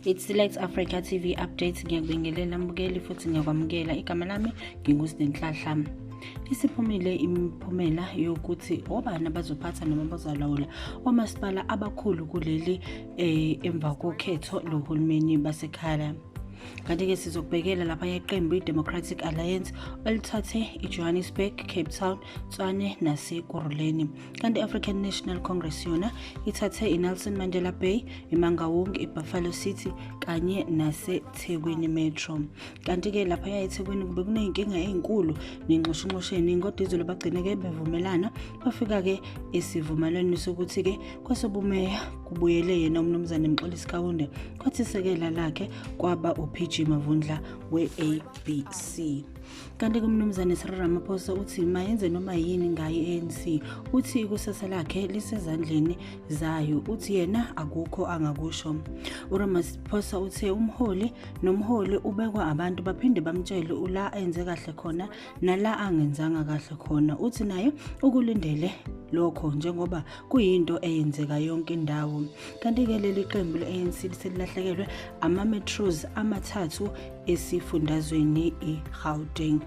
It's Select Africa TV updates. Ngiyakubingelela mbukeli futhi ngiyakwamukela. Igama lami nginguSinenhlahla. Isiphumile imiphumela yokuthi obani abazophatha noma bazalawula omasipala abakhulu kuleli emva kokhetho lohulumeni basekhaya. Kanti-ke sizokubhekela lapha iqembu i-Democratic Alliance elithathe iJohannesburg, Cape Town, Tshwane naseKuruleni. Kanti i-African National Congress yona ithathe iNelson Mandela Bay, iMangaung, iBuffalo City kanye naseThekwini Metro. Kanti-ke lapha eThekwini kube kuneyinkinga ezinkulu nenxushunxusheni kodwa izolo bagcine-ke bevumelana bafika-ke esivumelwaneni sokuthi-ke kwasobumeya kubuyele yena umnumzane Mxolisi Kaunda kwathi isekela lakhe kwaba uPG Mavundla we-ABC. Kanti kumnumzane Cyril Ramaphosa uthi mayenze noma yini ngaye ANC, uthi ikusasa lakhe lisezandleni zayo, uthi yena akukho angakusho. uRamaphosa uthe umholi nomholi ubekwa abantu baphinde bamtshele ula enze kahle khona nala angenzanga kahle khona, uthi naye ukulindele lokho njengoba kuyinto eyenzeka yonke indawo. Kanti-ke leli qembu le-ANC selilahlekelwe ama-metros amathathu esifundazweni iGauteng.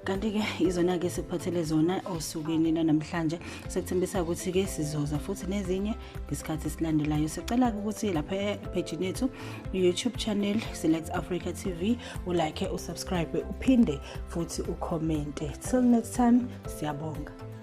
Kanti-ke izona-ke sikuphathele zona osukwini namhlanje, sekuthembisa ukuthi-ke sizoza futhi nezinye ngesikhathi esilandelayo. Sicela-ke ukuthi lapha epage yethu YouTube channel Select Africa TV ulike, usubscribe, uphinde futhi ucommente. Till next time, siyabonga.